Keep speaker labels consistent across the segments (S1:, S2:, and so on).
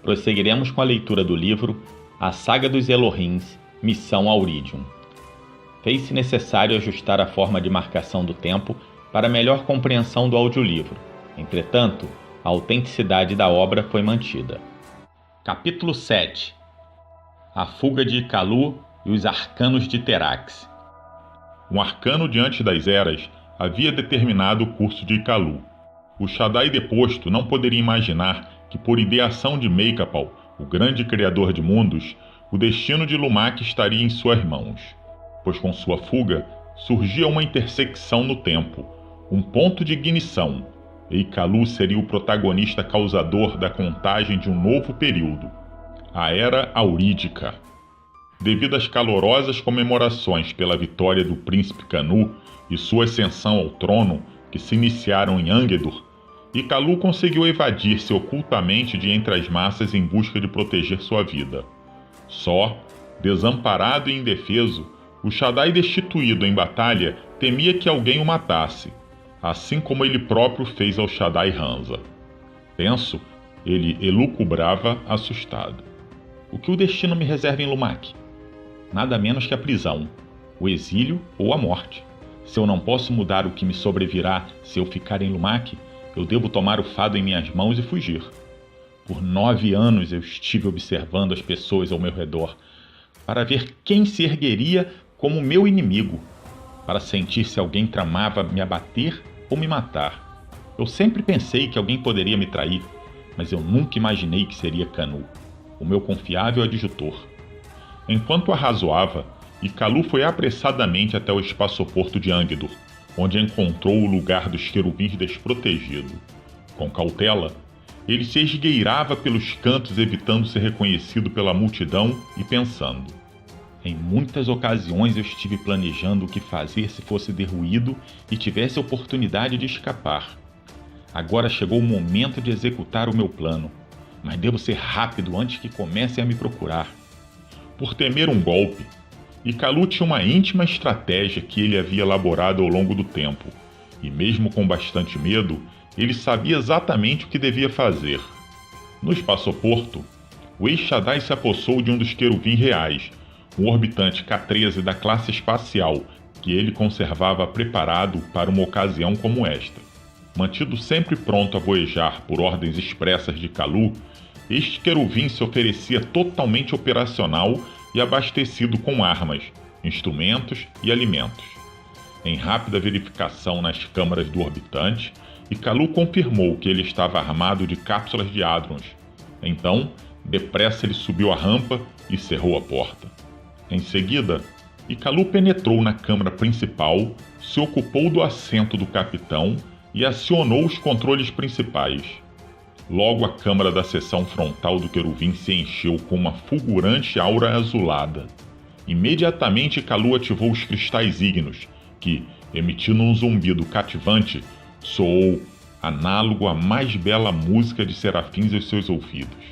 S1: prosseguiremos com a leitura do livro A Saga dos Elohins, Missão Auridium. Fez-se necessário ajustar a forma de marcação do tempo para melhor compreensão do audiolivro. Entretanto, a autenticidade da obra foi mantida. Capítulo 7. A fuga de Kalu e os arcanos de Terax.
S2: Um arcano diante das eras havia determinado o curso de Kalu. O Shaddai deposto não poderia imaginar que, por ideação de Meikapal, o grande criador de mundos, o destino de Lumak estaria em suas mãos, pois com sua fuga surgia uma intersecção no tempo, um ponto de ignição, e Kalu seria o protagonista causador da contagem de um novo período, a Era Aurídica. Devido às calorosas comemorações pela vitória do príncipe Kanu e sua ascensão ao trono, que se iniciaram em Angedur, e Kalu conseguiu evadir-se ocultamente de entre as massas em busca de proteger sua vida. Só, desamparado e indefeso, o Shaddai destituído em batalha temia que alguém o matasse, assim como ele próprio fez ao Shaddai Hansa. Tenso, ele elucubrava assustado.
S1: O que o destino me reserva em Lumak? Nada menos que a prisão, o exílio ou a morte. Se eu não posso mudar o que me sobrevirá se eu ficar em Lumak, eu devo tomar o fado em minhas mãos e fugir. Por 9 anos eu estive observando as pessoas ao meu redor, para ver quem se ergueria como meu inimigo, para sentir se alguém tramava me abater ou me matar. Eu sempre pensei que alguém poderia me trair, mas eu nunca imaginei que seria Kanu, o meu confiável adjutor. Enquanto arrazoava, Kalu foi apressadamente até o espaçoporto de Angedur, onde encontrou o lugar dos querubins desprotegido. Com cautela, ele se esgueirava pelos cantos, evitando ser reconhecido pela multidão e pensando. Em muitas ocasiões eu estive planejando o que fazer se fosse derruído e tivesse a oportunidade de escapar. Agora chegou o momento de executar o meu plano, mas devo ser rápido antes que comecem a me procurar. Por temer um golpe, Kalu tinha uma íntima estratégia que ele havia elaborado ao longo do tempo, e mesmo com bastante medo, ele sabia exatamente o que devia fazer. No espaçoporto, o ex-Shaddai se apossou de um dos querubins reais, um orbitante K-13 da classe espacial, que ele conservava preparado para uma ocasião como esta. Mantido sempre pronto a voejar por ordens expressas de Kalu, este querubim se oferecia totalmente operacional e abastecido com armas, instrumentos e alimentos. Em rápida verificação nas câmaras do orbitante, Kalu confirmou que ele estava armado de cápsulas de hadrons. Então, depressa ele subiu a rampa e cerrou a porta. Em seguida, Kalu penetrou na câmara principal, se ocupou do assento do capitão e acionou os controles principais. Logo a câmara da seção frontal do querubim se encheu com uma fulgurante aura azulada. Imediatamente Kalu ativou os cristais ígneos, que, emitindo um zumbido cativante, soou análogo à mais bela música de serafins aos seus ouvidos.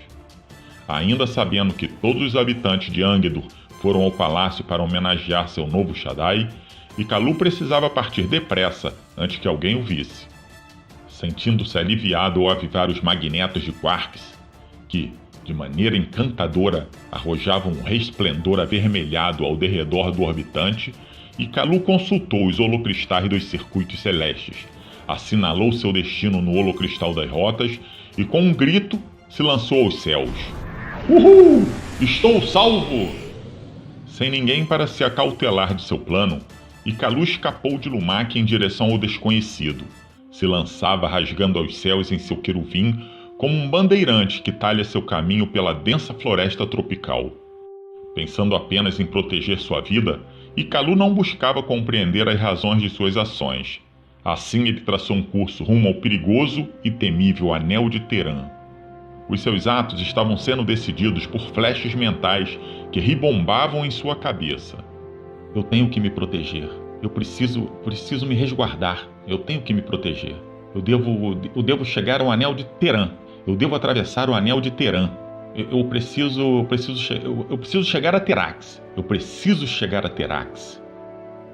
S1: Ainda sabendo que todos os habitantes de Angedur foram ao palácio para homenagear seu novo Shaddai, Kalu precisava partir depressa antes que alguém o visse. Sentindo-se aliviado ao avivar os magnetos de quarks, que, de maneira encantadora, arrojavam um resplendor avermelhado ao derredor do orbitante, Kalu consultou os holocristais dos circuitos celestes, assinalou seu destino no holocristal das rotas e, com um grito, se lançou aos céus. Uhul! Estou salvo! Sem ninguém para se acautelar de seu plano, Kalu escapou de Lumak em direção ao desconhecido. Se lançava rasgando aos céus em seu querubim como um bandeirante que talha seu caminho pela densa floresta tropical. Pensando apenas em proteger sua vida, Kalu não buscava compreender as razões de suas ações. Assim ele traçou um curso rumo ao perigoso e temível Anel de Teran. Os seus atos estavam sendo decididos por flechas mentais que ribombavam em sua cabeça. Eu tenho que me proteger. Eu preciso me resguardar. Eu tenho que me proteger. Eu devo chegar ao Anel de Teran. Eu devo atravessar o Anel de Teran. Eu preciso chegar a Terax. Eu preciso chegar a Terax.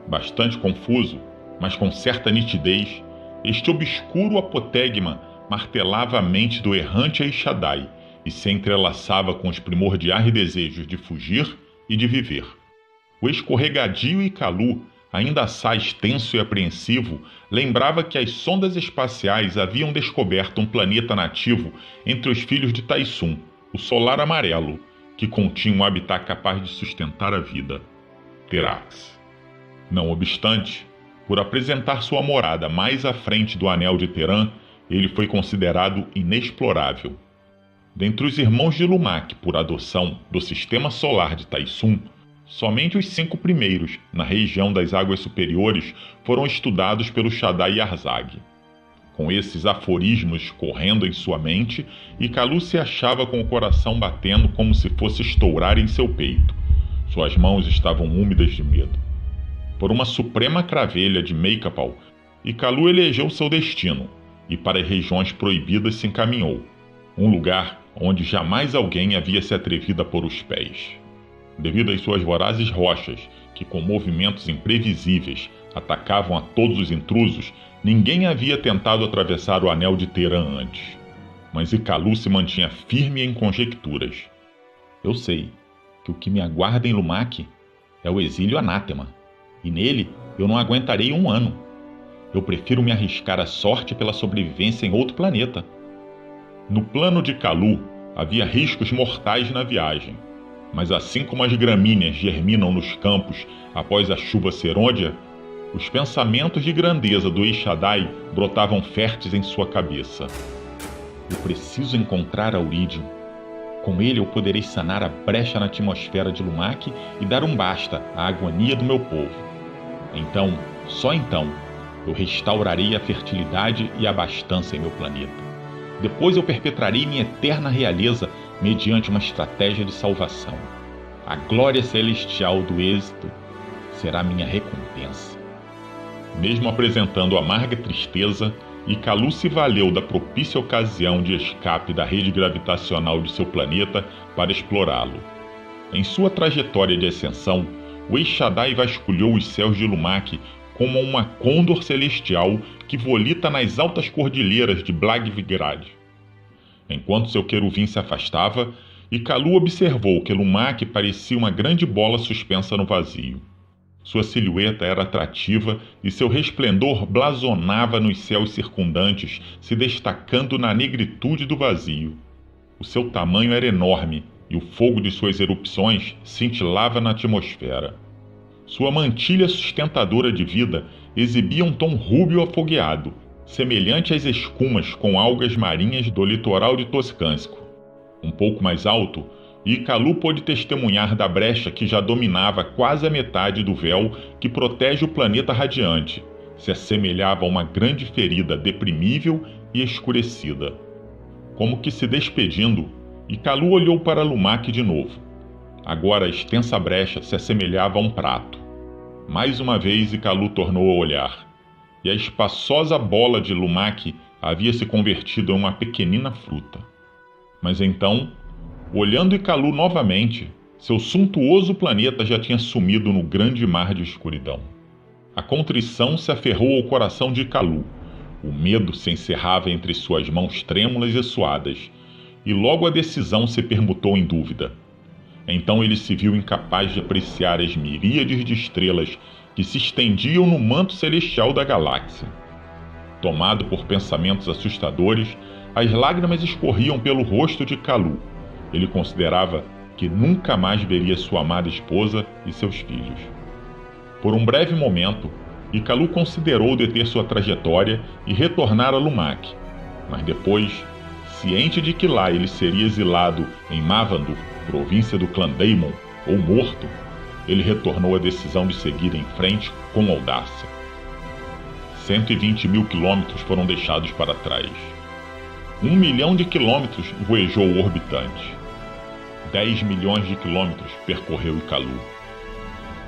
S1: Bastante confuso, mas com certa nitidez, este obscuro apotegma martelava a mente do errante Shaddai,
S2: e se entrelaçava com os primordiais desejos de fugir e de viver. O escorregadio Ikalu, ainda assaz tenso e apreensivo, lembrava que as sondas espaciais haviam descoberto um planeta nativo entre os filhos de Taisum, o Solar Amarelo, que continha um habitat capaz de sustentar a vida, Terax. Não obstante, por apresentar sua morada mais à frente do Anel de Teran, ele foi considerado inexplorável. Dentre os irmãos de Lumak por adoção do sistema solar de Taisum, somente os 5 primeiros, na região das águas superiores, foram estudados pelo Shaddai Yarzag. Com esses aforismos correndo em sua mente, Ikalu se achava com o coração batendo como se fosse estourar em seu peito. Suas mãos estavam úmidas de medo. Por uma suprema cravelha de Meikapal, Ikalu elegeu seu destino e para as regiões proibidas se encaminhou, um lugar onde jamais alguém havia se atrevido a pôr os pés. Devido às suas vorazes rochas, que com movimentos imprevisíveis atacavam a todos os intrusos, ninguém havia tentado atravessar o Anel de Teran antes. Mas Ikalu se mantinha firme em conjecturas.
S1: Eu sei que o que me aguarda em Lumak é o exílio anátema, e nele eu não aguentarei 1 ano. Eu prefiro me arriscar a sorte pela sobrevivência em outro planeta.
S2: No plano de Ikalu havia riscos mortais na viagem, mas assim como as gramíneas germinam nos campos após a chuva serôdia, os pensamentos de grandeza do Shaddai brotavam férteis em sua cabeça.
S1: Eu preciso encontrar Auridium. Com ele eu poderei sanar a brecha na atmosfera de Lumak e dar um basta à agonia do meu povo. Então, só então, eu restaurarei a fertilidade e a abastança em meu planeta. Depois eu perpetrarei minha eterna realeza mediante uma estratégia de salvação. A glória celestial do êxito será minha recompensa.
S2: Mesmo apresentando amarga tristeza, Ikalu se valeu da propícia ocasião de escape da rede gravitacional de seu planeta para explorá-lo. Em sua trajetória de ascensão, o Shaddai vasculhou os céus de Lumak como uma côndor celestial que volita nas altas cordilheiras de Blagvigrad. Enquanto seu queruvim se afastava, Ikalu observou que Lumak parecia uma grande bola suspensa no vazio. Sua silhueta era atrativa e seu resplendor blasonava nos céus circundantes, se destacando na negritude do vazio. O seu tamanho era enorme e o fogo de suas erupções cintilava na atmosfera. Sua mantilha sustentadora de vida exibia um tom rúbio afogueado, semelhante às escumas com algas marinhas do litoral de Toscansko. Um pouco mais alto, Ikalu pôde testemunhar da brecha que já dominava quase a metade do véu que protege o planeta radiante. Se assemelhava a uma grande ferida deprimível e escurecida. Como que se despedindo, Ikalu olhou para Lumak de novo. Agora a extensa brecha se assemelhava a um prato. Mais uma vez Ikalu tornou a olhar, e a espaçosa bola de Lumak havia se convertido em uma pequenina fruta. Mas então, olhando Ikalu novamente, seu suntuoso planeta já tinha sumido no grande mar de escuridão. A contrição se aferrou ao coração de Ikalu. O medo se encerrava entre suas mãos trêmulas e suadas, e logo a decisão se permutou em dúvida. Então ele se viu incapaz de apreciar as miríades de estrelas que se estendiam no manto celestial da galáxia. Tomado por pensamentos assustadores, as lágrimas escorriam pelo rosto de Ikalu. Ele considerava que nunca mais veria sua amada esposa e seus filhos. Por um breve momento, Ikalu considerou deter sua trajetória e retornar a Lumak, mas depois, ciente de que lá ele seria exilado em Mavandur, província do clã Daemon, ou morto, ele retornou à decisão de seguir em frente com audácia. 120.000 quilômetros foram deixados para trás. 1 milhão de quilômetros voejou o orbitante. 10 milhões de quilômetros percorreu Ikalu.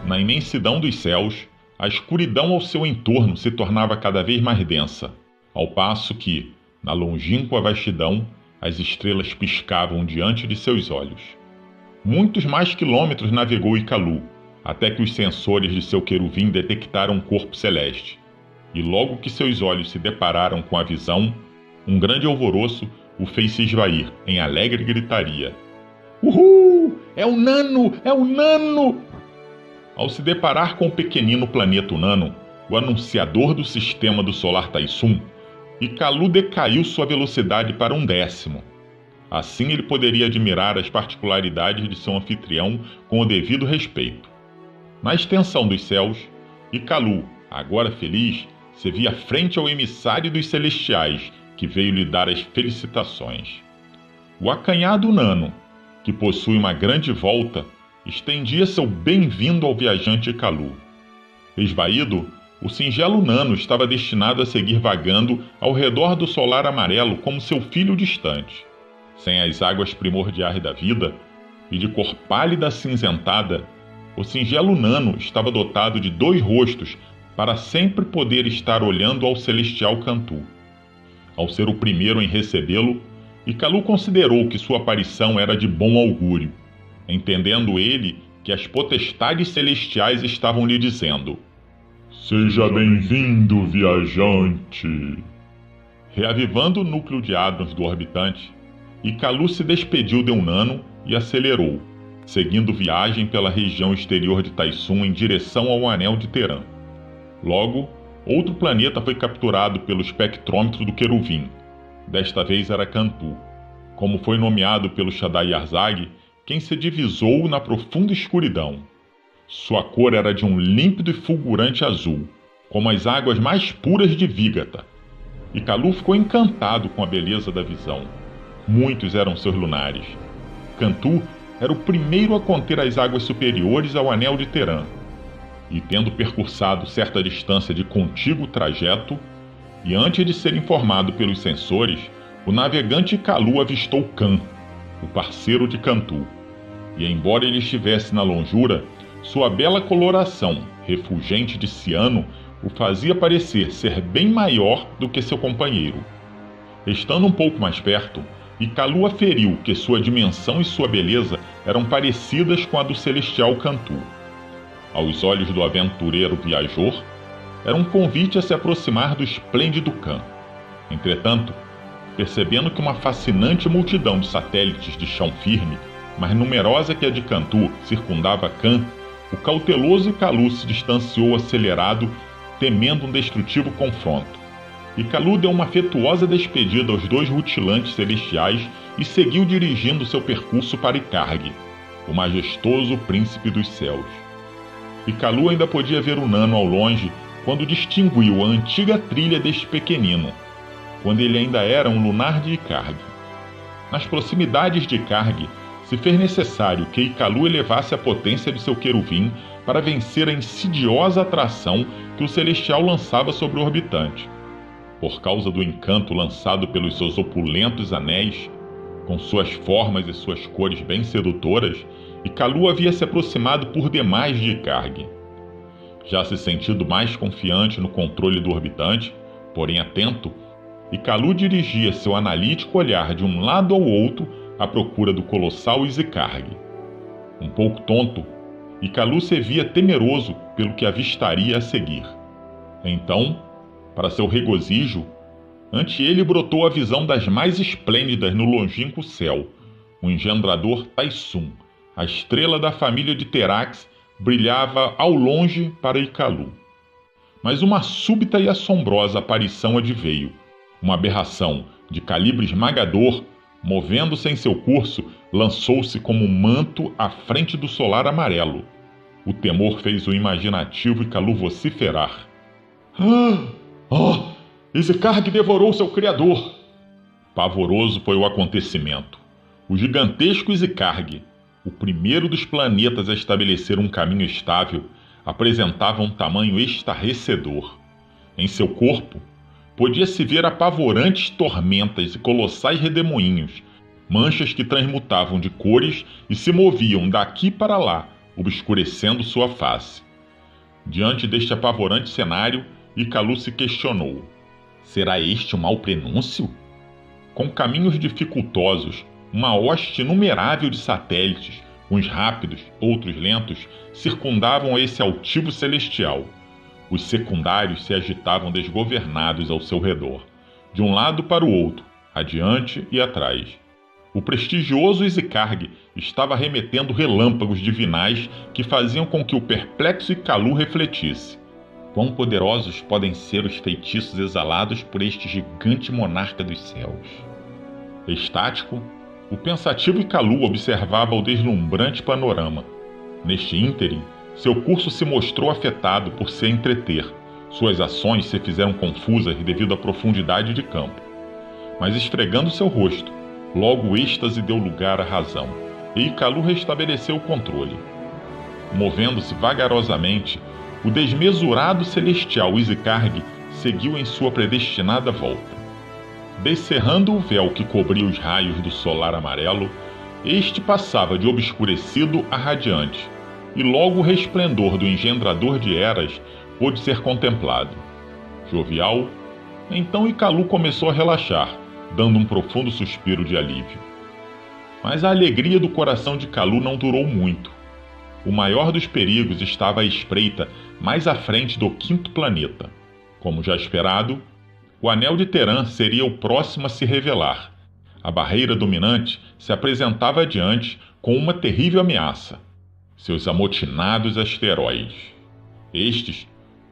S2: Na imensidão dos céus, a escuridão ao seu entorno se tornava cada vez mais densa, ao passo que, na longínqua vastidão, as estrelas piscavam diante de seus olhos. Muitos mais quilômetros navegou Ikalu, até que os sensores de seu queruvim detectaram um corpo celeste. E logo que seus olhos se depararam com a visão, um grande alvoroço o fez se esvair em alegre gritaria.
S1: Uhul! É o Nano! É o Nano!
S2: Ao se deparar com o pequenino planeta Nano, o anunciador do sistema do Solar Taisum, Ikalu decaiu sua velocidade para 1/10. Assim ele poderia admirar as particularidades de seu anfitrião com o devido respeito. Na extensão dos céus, Ikalu, agora feliz, se via frente ao emissário dos celestiais, que veio lhe dar as felicitações. O acanhado Nano, que possui uma grande volta, estendia seu bem-vindo ao viajante Ikalu. Esvaído, o singelo Nano estava destinado a seguir vagando ao redor do solar amarelo como seu filho distante. Sem as águas primordiais da vida, e de cor pálida acinzentada, o singelo Nano estava dotado de 2 rostos para sempre poder estar olhando ao celestial Cantu. Ao ser o primeiro em recebê-lo, Ikalu considerou que sua aparição era de bom augúrio, entendendo ele que as potestades celestiais estavam lhe dizendo: "Seja bem-vindo, viajante!" Reavivando o núcleo de hadrons do orbitante, Ikalu se despediu de Nano e acelerou, seguindo viagem pela região exterior de Taisum em direção ao anel de Terã. Logo, outro planeta foi capturado pelo espectrômetro do Queruvim. Desta vez era Cantu, como foi nomeado pelo Shaddai Yarzag, quem se divisou na profunda escuridão. Sua cor era de um límpido e fulgurante azul, como as águas mais puras de Vígata. Ikalu ficou encantado com a beleza da visão. Muitos eram seus lunares. Cantu era o primeiro a conter as águas superiores ao anel de Terã. E tendo percursado certa distância de contíguo trajeto, e antes de ser informado pelos sensores, o navegante Ikalu avistou Kan, o parceiro de Cantu. E embora ele estivesse na longura, sua bela coloração, refulgente de ciano, o fazia parecer ser bem maior do que seu companheiro. Estando um pouco mais perto, Ikalu aferiu que sua dimensão e sua beleza eram parecidas com a do celestial Cantu. Aos olhos do aventureiro viajor, era um convite a se aproximar do esplêndido Kan. Entretanto, percebendo que uma fascinante multidão de satélites de chão firme, mais numerosa que a de Cantu, circundava Kan, o cauteloso Ikalu se distanciou acelerado, temendo um destrutivo confronto. Ikalu deu uma afetuosa despedida aos 2 rutilantes celestiais e seguiu dirigindo seu percurso para Icargue, o majestoso príncipe dos céus. Ikalu ainda podia ver o Nano ao longe quando distinguiu a antiga trilha deste pequenino, quando ele ainda era um lunar de Icargue. Nas proximidades de Icargue, se fez necessário que Ikalu elevasse a potência de seu queruvim para vencer a insidiosa atração que o celestial lançava sobre o orbitante. Por causa do encanto lançado pelos seus opulentos anéis, com suas formas e suas cores bem sedutoras, Ikalu havia se aproximado por demais de Icargue. Já se sentindo mais confiante no controle do orbitante, porém atento, Ikalu dirigia seu analítico olhar de um lado ao outro à procura do colossal Izicargue. Um pouco tonto, Ikalu se via temeroso pelo que avistaria a seguir. Então, para seu regozijo, ante ele brotou a visão das mais esplêndidas no longínquo céu, o engendrador Taisum, a estrela da família de Terax, brilhava ao longe para Ikalu. Mas uma súbita e assombrosa aparição adveio. Uma aberração de calibre esmagador, movendo-se em seu curso, lançou-se como um manto à frente do solar amarelo. O temor fez o imaginativo Ikalu vociferar: Izicargue devorou seu criador! Pavoroso foi o acontecimento. O gigantesco Izicargue, o primeiro dos planetas a estabelecer um caminho estável, apresentava um tamanho estarrecedor. Em seu corpo, podia-se ver apavorantes tormentas e colossais redemoinhos, manchas que transmutavam de cores e se moviam daqui para lá, obscurecendo sua face. Diante deste apavorante cenário, Ikalu se questionou: será este um mau prenúncio? Com caminhos dificultosos, uma hoste inumerável de satélites, uns rápidos, outros lentos, circundavam esse altivo celestial. Os secundários se agitavam desgovernados ao seu redor, de um lado para o outro, adiante e atrás. O prestigioso Izicarg estava remetendo relâmpagos divinais que faziam com que o perplexo Icalu refletisse.
S1: Quão poderosos podem ser os feitiços exalados por este gigante monarca dos céus?
S2: Estático, o pensativo Icalu observava o deslumbrante panorama. Neste ínterim, seu curso se mostrou afetado por se entreter. Suas ações se fizeram confusas devido à profundidade de campo. Mas esfregando seu rosto, logo o êxtase deu lugar à razão, e Icalu restabeleceu o controle. Movendo-se vagarosamente, o desmesurado celestial Izicarg seguiu em sua predestinada volta. Descerrando o véu que cobria os raios do solar amarelo, este passava de obscurecido a radiante, e logo o resplendor do engendrador de eras pôde ser contemplado. Jovial, então Icalu começou a relaxar, dando um profundo suspiro de alívio. Mas a alegria do coração de Icalu não durou muito. O maior dos perigos estava à espreita mais à frente do quinto planeta. Como já esperado, o Anel de Terã seria o próximo a se revelar. A barreira dominante se apresentava adiante com uma terrível ameaça: seus amotinados asteroides. Estes,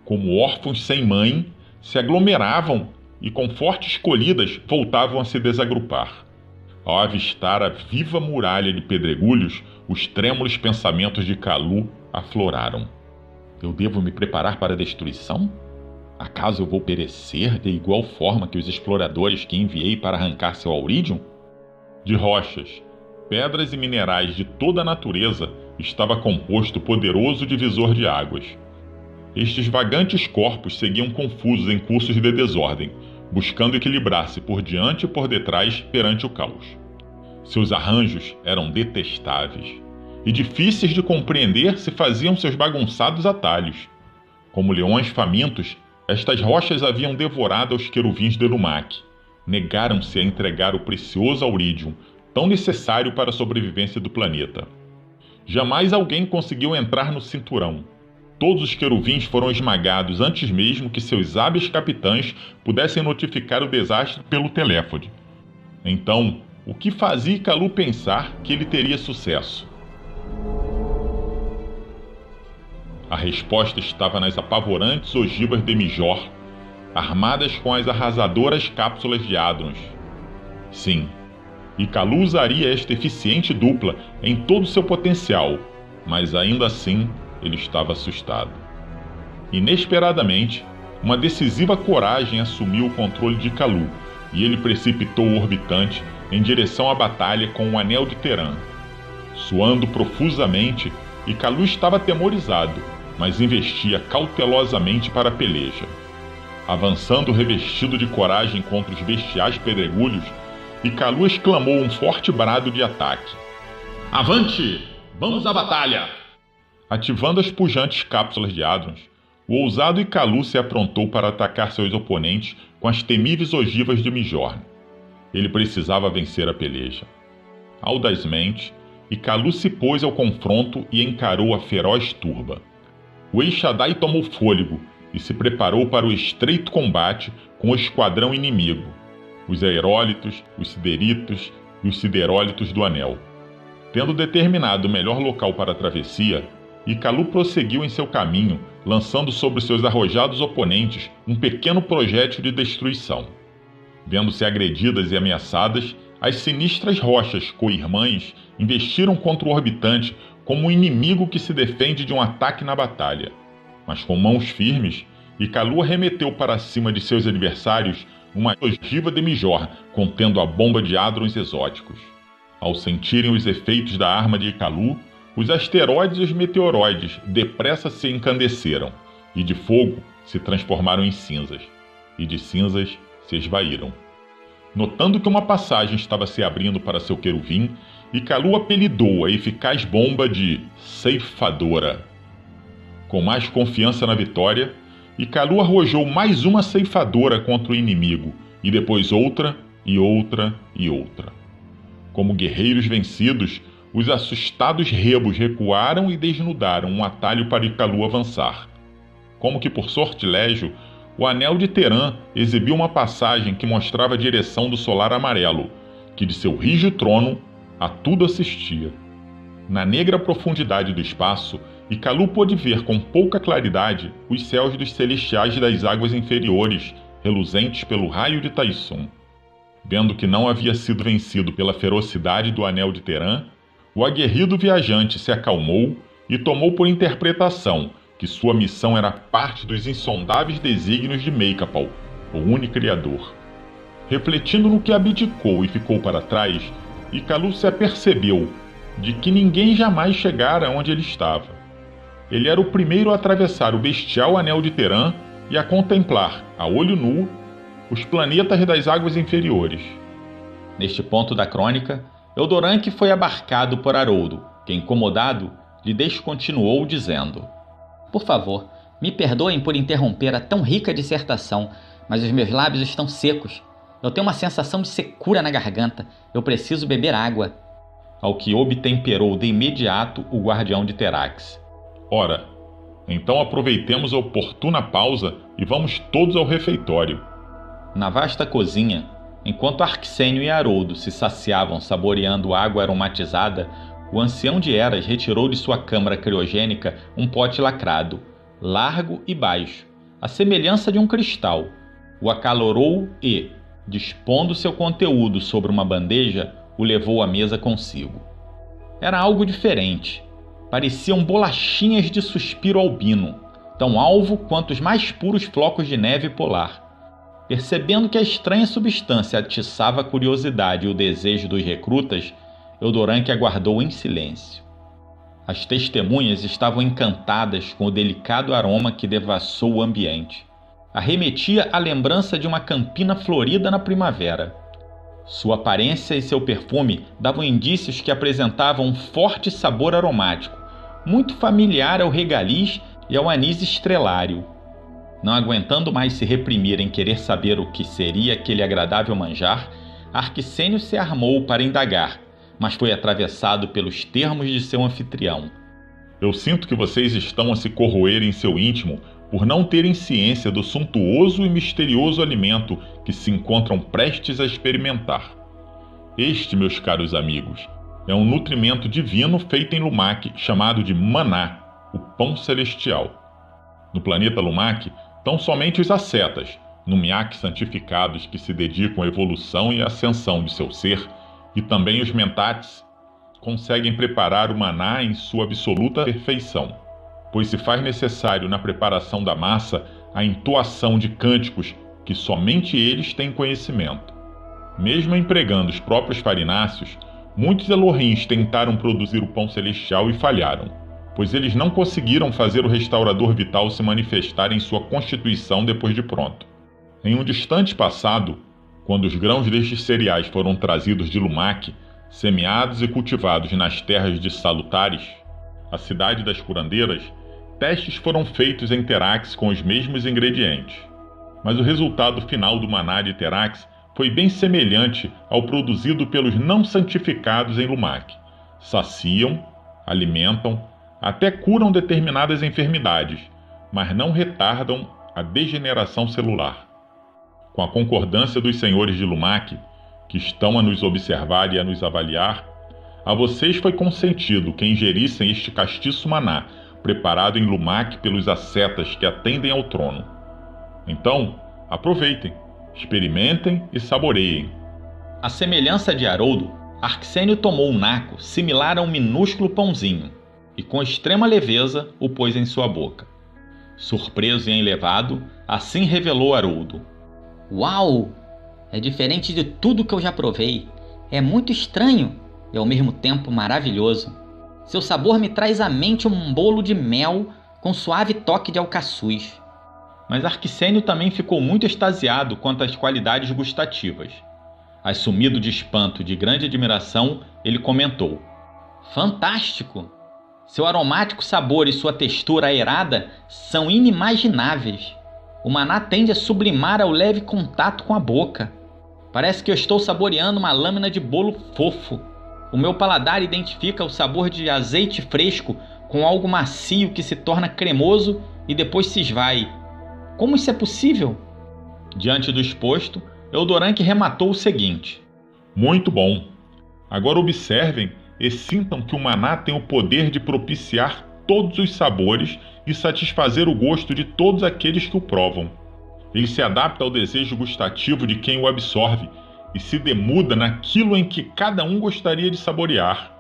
S2: como órfãos sem mãe, se aglomeravam e com fortes colhidas voltavam a se desagrupar. Ao avistar a viva muralha de pedregulhos, os trêmulos pensamentos de Icalu afloraram.
S1: Eu devo me preparar para a destruição? Acaso eu vou perecer de igual forma que os exploradores que enviei para arrancar seu Auridium?
S2: De rochas, pedras e minerais de toda a natureza estava composto o poderoso divisor de águas. Estes vagantes corpos seguiam confusos em cursos de desordem, buscando equilibrar-se por diante e por detrás perante o caos. Seus arranjos eram detestáveis, e difíceis de compreender se faziam seus bagunçados atalhos. Como leões famintos, estas rochas haviam devorado os queruvins de Lumak. Negaram-se a entregar o precioso Auridium, tão necessário para a sobrevivência do planeta. Jamais alguém conseguiu entrar no cinturão. Todos os queruvins foram esmagados antes mesmo que seus hábeis capitães pudessem notificar o desastre pelo teléfone. Então, o que fazia Icalu pensar que ele teria sucesso? A resposta estava nas apavorantes ogivas de Mijor, armadas com as arrasadoras cápsulas de Hadrons. Sim, Icalu usaria esta eficiente dupla em todo seu potencial, mas ainda assim ele estava assustado. Inesperadamente, uma decisiva coragem assumiu o controle de Icalu, e ele precipitou o orbitante em direção à batalha com o Anel de Terã. Suando profusamente, Icalu estava atemorizado, mas investia cautelosamente para a peleja. Avançando revestido de coragem contra os bestiais pedregulhos, Icalu exclamou um forte brado de ataque.
S1: Avante! Vamos à batalha!
S2: Ativando as pujantes cápsulas de Hadrons, o ousado Icalu se aprontou para atacar seus oponentes com as temíveis ogivas de Mijorn. Ele precisava vencer a peleja. Audazmente, Icalu se pôs ao confronto e encarou a feroz turba. O El-Shaddai tomou fôlego e se preparou para o estreito combate com o esquadrão inimigo, os aerólitos, os sideritos e os siderólitos do Anel. Tendo determinado o melhor local para a travessia, Icalu prosseguiu em seu caminho, lançando sobre seus arrojados oponentes um pequeno projétil de destruição. Vendo-se agredidas e ameaçadas, as sinistras rochas co-irmãs investiram contra o orbitante como um inimigo que se defende de um ataque na batalha. Mas com mãos firmes, Icalu arremeteu para cima de seus adversários uma ogiva de Mijor contendo a bomba de Hadrons exóticos. Ao sentirem os efeitos da arma de Icalu, os asteroides e os meteoroides depressa se encandeceram, e de fogo se transformaram em cinzas, e de cinzas se esvaíram. Notando que uma passagem estava se abrindo para seu queruvim, Icalu apelidou a eficaz bomba de Ceifadora. Com mais confiança na vitória, Icalu arrojou mais uma ceifadora contra o inimigo, e depois outra, e outra, e outra. Como guerreiros vencidos, os assustados rebos recuaram e desnudaram um atalho para Icalu avançar. Como que por sortilégio, o anel de Terã exibiu uma passagem que mostrava a direção do solar amarelo, que de seu rijo trono a tudo assistia. Na negra profundidade do espaço, Ikalu pôde ver com pouca claridade os céus dos celestiais das águas inferiores, reluzentes pelo raio de Taisum. Vendo que não havia sido vencido pela ferocidade do anel de Terã, o aguerrido viajante se acalmou e tomou por interpretação que sua missão era parte dos insondáveis desígnios de Meikapal, o Unicriador. Refletindo no que abdicou e ficou para trás, Ikalu se apercebeu de que ninguém jamais chegara onde ele estava. Ele era o primeiro a atravessar o bestial anel de Terã e a contemplar, a olho nu, os planetas das águas inferiores.
S1: Neste ponto da crônica, Eldoranque foi abarcado por Haroldo, que, incomodado, lhe descontinuou dizendo:
S3: Por favor, me perdoem por interromper a tão rica dissertação, mas os meus lábios estão secos. Eu tenho uma sensação de secura na garganta. Eu preciso beber água.
S1: Ao que obtemperou de imediato o guardião de Terax.
S2: Ora, então aproveitemos a oportuna pausa e vamos todos ao refeitório.
S1: Na vasta cozinha, enquanto Arquissênio e Haroldo se saciavam saboreando água aromatizada, o ancião de Eras retirou de sua câmara criogênica um pote lacrado, largo e baixo, à semelhança de um cristal. O acalorou e, dispondo seu conteúdo sobre uma bandeja, o levou à mesa consigo. Era algo diferente. Pareciam bolachinhas de suspiro albino, tão alvo quanto os mais puros flocos de neve polar. Percebendo que a estranha substância atiçava a curiosidade e o desejo dos recrutas, Eldoranque aguardou em silêncio. As testemunhas estavam encantadas com o delicado aroma que devassou o ambiente. Arremetia à lembrança de uma campina florida na primavera. Sua aparência e seu perfume davam indícios que apresentavam um forte sabor aromático, muito familiar ao regaliz e ao anis estrelário. Não aguentando mais se reprimir em querer saber o que seria aquele agradável manjar, Arquissênio se armou para indagar, mas foi atravessado pelos termos de seu anfitrião.
S2: Eu sinto que vocês estão a se corroer em seu íntimo por não terem ciência do suntuoso e misterioso alimento que se encontram prestes a experimentar. Este, meus caros amigos, é um nutrimento divino feito em Lumak chamado de maná, o pão celestial. No planeta Lumak, tão somente os ascetas, numiak santificados que se dedicam à evolução e à ascensão de seu ser, e também os mentats, conseguem preparar o maná em sua absoluta perfeição, pois se faz necessário na preparação da massa a entoação de cânticos que somente eles têm conhecimento. Mesmo empregando os próprios farináceos, muitos Elohins tentaram produzir o pão celestial e falharam, pois eles não conseguiram fazer o restaurador vital se manifestar em sua constituição depois de pronto. Em um distante passado, quando os grãos destes cereais foram trazidos de Lumak, semeados e cultivados nas terras de Salutares, a cidade das curandeiras, testes foram feitos em Terax com os mesmos ingredientes. Mas o resultado final do maná de Terax foi bem semelhante ao produzido pelos não santificados em Lumak. Saciam, alimentam, até curam determinadas enfermidades, mas não retardam a degeneração celular. Com a concordância dos senhores de Lumak, que estão a nos observar e a nos avaliar, a vocês foi consentido que ingerissem este castiço maná, preparado em Lumak pelos ascetas que atendem ao trono. Então, aproveitem, experimentem e saboreiem.
S1: À semelhança de Haroldo, Arquissênio tomou um naco similar a um minúsculo pãozinho e com extrema leveza o pôs em sua boca. Surpreso e enlevado, assim revelou Haroldo:
S3: Uau! É diferente de tudo que eu já provei. É muito estranho e ao mesmo tempo maravilhoso. Seu sabor me traz à mente um bolo de mel com suave toque de alcaçuz.
S1: Mas Arquissênio também ficou muito extasiado quanto às qualidades gustativas. Assumido de espanto e de grande admiração, ele comentou:
S3: Fantástico! Seu aromático sabor e sua textura aerada são inimagináveis. O maná tende a sublimar ao leve contato com a boca. Parece que eu estou saboreando uma lâmina de bolo fofo. O meu paladar identifica o sabor de azeite fresco com algo macio que se torna cremoso e depois se esvai. Como isso é possível?
S1: Diante do exposto, Eldoranque rematou o seguinte:
S2: Muito bom. Agora observem e sintam que o maná tem o poder de propiciar todos os sabores e satisfazer o gosto de todos aqueles que o provam. Ele se adapta ao desejo gustativo de quem o absorve e se demuda naquilo em que cada um gostaria de saborear.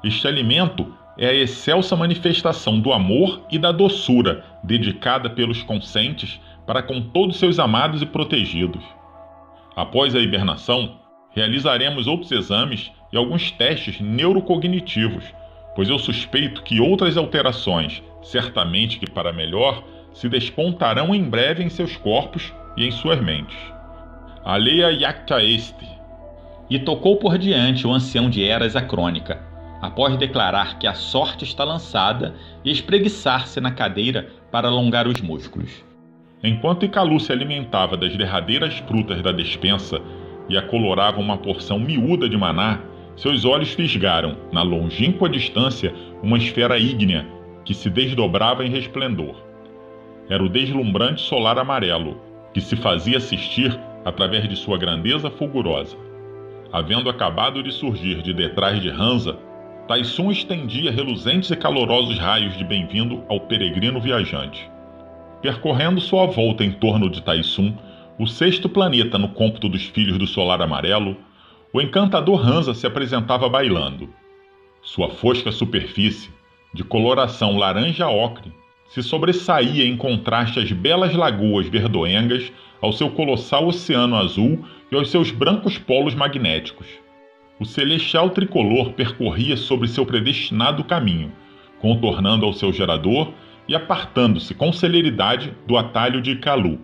S2: Este alimento é a excelsa manifestação do amor e da doçura dedicada pelos conscientes para com todos seus amados e protegidos. Após a hibernação, realizaremos outros exames e alguns testes neurocognitivos, pois eu suspeito que outras alterações, certamente que para melhor, se despontarão em breve em seus corpos e em suas mentes. Aleia Iacta Este.
S1: E tocou por diante o ancião de Eras a crônica, após declarar que a sorte está lançada e espreguiçar-se na cadeira para alongar os músculos.
S2: Enquanto Icalu se alimentava das derradeiras frutas da despensa e acolorava uma porção miúda de maná, seus olhos fisgaram, na longínqua distância, uma esfera ígnea que se desdobrava em resplendor. Era o deslumbrante solar amarelo, que se fazia assistir através de sua grandeza fulgurosa. Havendo acabado de surgir de detrás de Hansa, Taissun estendia reluzentes e calorosos raios de bem-vindo ao peregrino viajante. Percorrendo sua volta em torno de Taissun, o sexto planeta no cômputo dos filhos do solar amarelo, o encantador Hansa se apresentava bailando. Sua fosca superfície, de coloração laranja-ocre, se sobressaía em contraste às belas lagoas verdoengas, ao seu colossal oceano azul e aos seus brancos polos magnéticos. O celestial tricolor percorria sobre seu predestinado caminho, contornando ao seu gerador e apartando-se com celeridade do atalho de Icalu.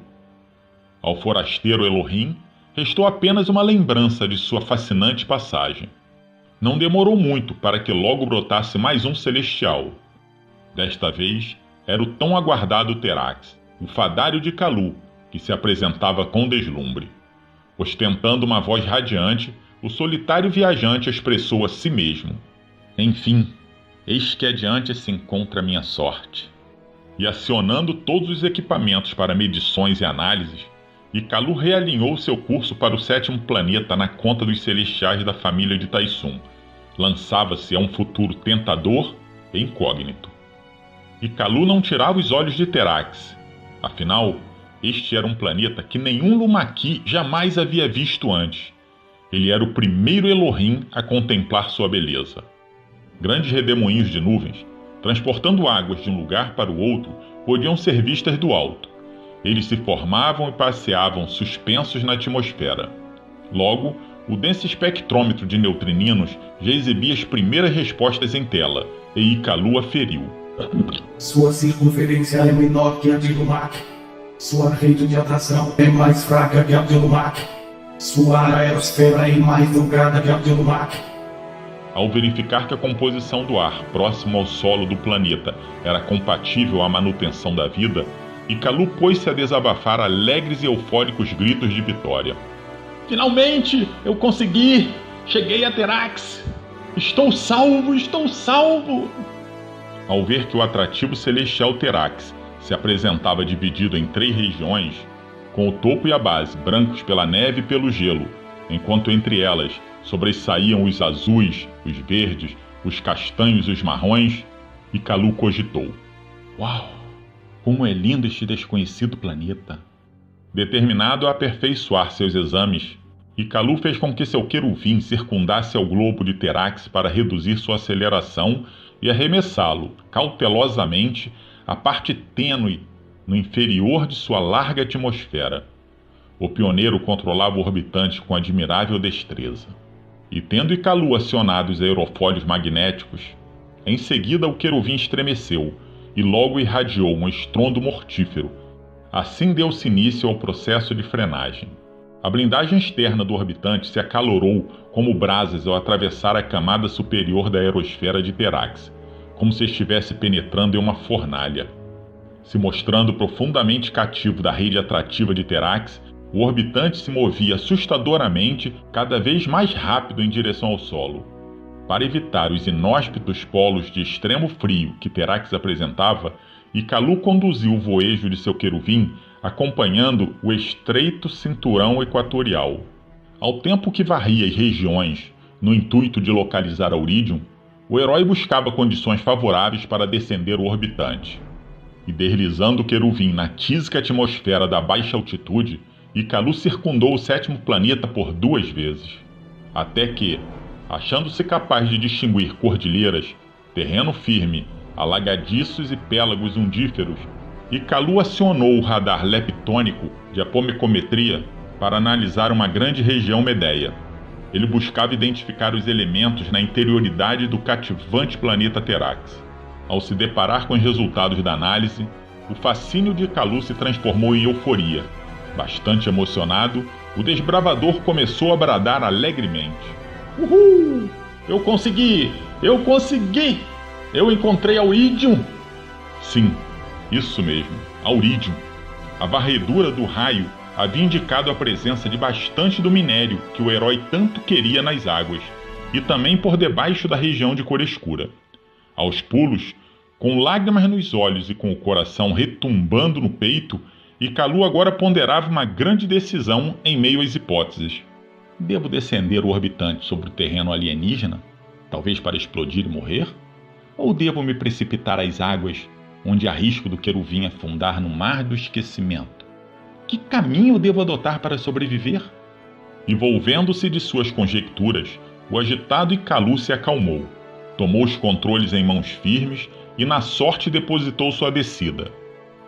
S2: Ao forasteiro Elohim, restou apenas uma lembrança de sua fascinante passagem. Não demorou muito para que logo brotasse mais um celestial. Desta vez, era o tão aguardado Terax, o fadário de Icalu, que se apresentava com deslumbre. Ostentando uma voz radiante, o solitário viajante expressou a si mesmo:
S1: Enfim, eis que adiante se encontra minha sorte.
S2: E acionando todos os equipamentos para medições e análises, Icalu realinhou seu curso para o sétimo planeta na conta dos celestiais da família de Taissun. Lançava-se a um futuro tentador e incógnito. Icalu não tirava os olhos de Terax. Afinal, este era um planeta que nenhum Lumaki jamais havia visto antes. Ele era o primeiro Elohim a contemplar sua beleza. Grandes redemoinhos de nuvens, transportando águas de um lugar para o outro, podiam ser vistas do alto. Eles se formavam e passeavam suspensos na atmosfera. Logo, o denso espectrômetro de neutrininos já exibia as primeiras respostas em tela, e Icalu aferiu:
S4: Sua circunferência é menor que a de Lumak. Sua rede de atração é mais fraca que a de Lumak. Sua aerosfera é mais delgada que a de Lumak.
S2: Ao verificar que a composição do ar próximo ao solo do planeta era compatível à manutenção da vida, Icalu pôs-se a desabafar alegres e eufóricos gritos de vitória.
S1: Finalmente, eu consegui! Cheguei a Terax! Estou salvo! Estou salvo!
S2: Ao ver que o atrativo celestial Terax se apresentava dividido em 3 regiões, com o topo e a base brancos pela neve e pelo gelo, enquanto entre elas sobressaíam os azuis, os verdes, os castanhos e os marrons, Icalu cogitou:
S1: Uau! Como é lindo este desconhecido planeta!
S2: Determinado a aperfeiçoar seus exames, Icalu fez com que seu queruvim circundasse ao globo de Terax para reduzir sua aceleração e arremessá-lo, cautelosamente, à parte tênue no inferior de sua larga atmosfera. O pioneiro controlava o orbitante com admirável destreza. E tendo Icalu acionado os aerofólios magnéticos, em seguida o queruvim estremeceu e logo irradiou um estrondo mortífero. Assim deu-se início ao processo de frenagem. A blindagem externa do orbitante se acalorou como brasas ao atravessar a camada superior da aerosfera de Terax, como se estivesse penetrando em uma fornalha. Se mostrando profundamente cativo da rede atrativa de Terax, o orbitante se movia assustadoramente, cada vez mais rápido em direção ao solo. Para evitar os inóspitos polos de extremo frio que Terax apresentava, Icalu conduziu o voejo de seu queruvim acompanhando o estreito cinturão equatorial. Ao tempo que varria as regiões no intuito de localizar Auridium, o herói buscava condições favoráveis para descender o orbitante. E deslizando o queruvim na tísica atmosfera da baixa altitude, Ikalu circundou o 7º planeta por 2 vezes. Até que, achando-se capaz de distinguir cordilheiras, terreno firme, alagadiços e pélagos undíferos, Ikalu acionou o radar leptônico de apomecometria para analisar uma grande região medeia. Ele buscava identificar os elementos na interioridade do cativante planeta Terax. Ao se deparar com os resultados da análise, o fascínio de Ikalu se transformou em euforia. Bastante emocionado, o desbravador começou a bradar alegremente.
S1: Uhul! Eu consegui! Eu consegui! Eu encontrei Auridium!
S2: Sim, isso mesmo, Auridium. A varredura do raio havia indicado a presença de bastante do minério que o herói tanto queria nas águas, e também por debaixo da região de cor escura. Aos pulos, com lágrimas nos olhos e com o coração retumbando no peito, Ikalu agora ponderava uma grande decisão em meio às hipóteses.
S1: Devo descender o orbitante sobre o terreno alienígena, talvez para explodir e morrer? Ou devo me precipitar às águas, onde há risco do queruvim afundar no mar do esquecimento? Que caminho devo adotar para sobreviver?
S2: Envolvendo-se de suas conjecturas, o agitado Ikalu se acalmou, tomou os controles em mãos firmes e na sorte depositou sua descida.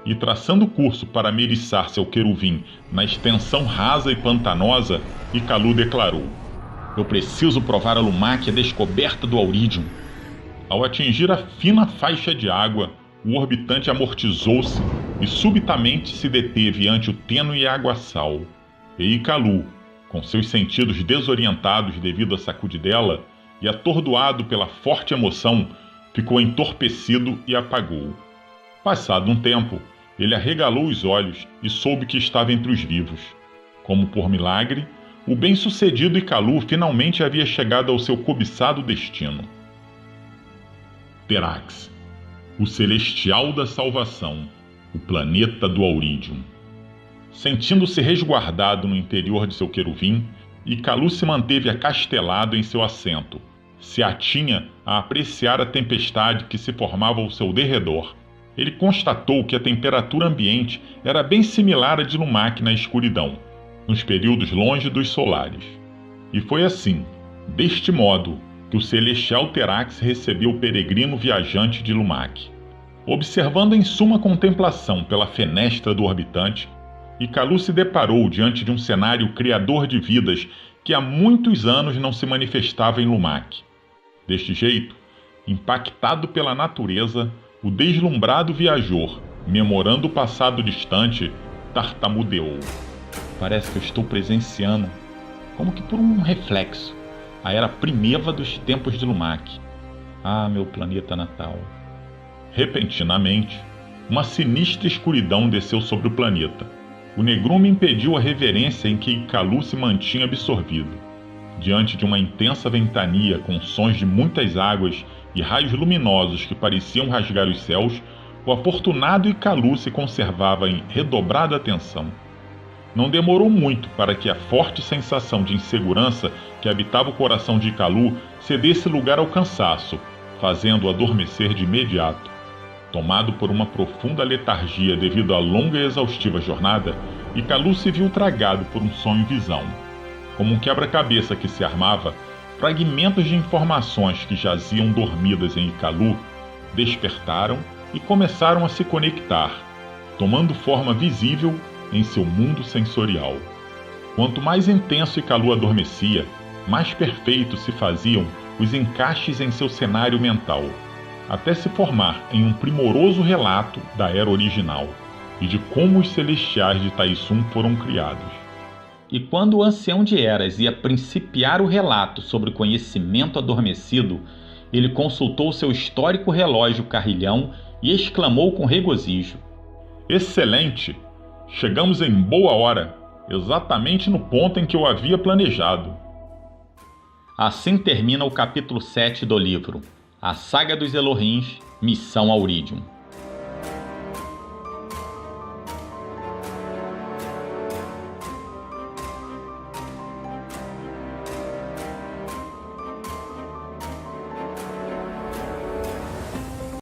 S2: E traçando curso para me eriçar seu queruvim na extensão rasa e pantanosa, Ikalu declarou:
S1: Eu preciso provar a Lumak a descoberta do Auridium.
S2: Ao atingir a fina faixa de água, o orbitante amortizou-se e subitamente se deteve ante o tênue aguaçal. E Ikalu, com seus sentidos desorientados devido à sacudidela e atordoado pela forte emoção, ficou entorpecido e apagou. Passado um tempo, ele arregalou os olhos e soube que estava entre os vivos. Como por milagre, o bem-sucedido Ikalu finalmente havia chegado ao seu cobiçado destino. Terax, o celestial da salvação, o planeta do Auridium. Sentindo-se resguardado no interior de seu queruvim, Ikalu se manteve acastelado em seu assento. Se atinha a apreciar a tempestade que se formava ao seu derredor. Ele constatou que a temperatura ambiente era bem similar à de Lumak na escuridão, nos períodos longe dos solares. E foi assim, deste modo, que o celestial Terax recebeu o peregrino viajante de Lumak. Observando em suma contemplação pela fenestra do orbitante, Ikalu se deparou diante de um cenário criador de vidas que há muitos anos não se manifestava em Lumak. Deste jeito, impactado pela natureza, o deslumbrado viajor, memorando o passado distante, tartamudeou.
S1: Parece que eu estou presenciando, como que por um reflexo, a era primeva dos tempos de Lumak. Ah, meu planeta natal.
S2: Repentinamente, uma sinistra escuridão desceu sobre o planeta. O negrume impediu a reverência em que Ikalu se mantinha absorvido. Diante de uma intensa ventania com sons de muitas águas e raios luminosos que pareciam rasgar os céus, o afortunado Ikalu se conservava em redobrada atenção. Não demorou muito para que a forte sensação de insegurança que habitava o coração de Ikalu cedesse lugar ao cansaço, fazendo-o adormecer de imediato. Tomado por uma profunda letargia devido à longa e exaustiva jornada, Ikalu se viu tragado por um sonho-visão. Como um quebra-cabeça que se armava, fragmentos de informações que jaziam dormidas em Ikalu despertaram e começaram a se conectar, tomando forma visível em seu mundo sensorial. Quanto mais intenso Ikalu adormecia, mais perfeitos se faziam os encaixes em seu cenário mental, até se formar em um primoroso relato da era original e de como os celestiais de Taisum foram criados.
S3: E quando o ancião de Eras ia principiar o relato sobre o conhecimento adormecido, ele consultou seu histórico relógio carrilhão e exclamou com regozijo:
S2: Excelente! Chegamos em boa hora, exatamente no ponto em que eu havia planejado.
S3: Assim termina o capítulo 7 do livro A Saga dos Elohins, Missão Auridium.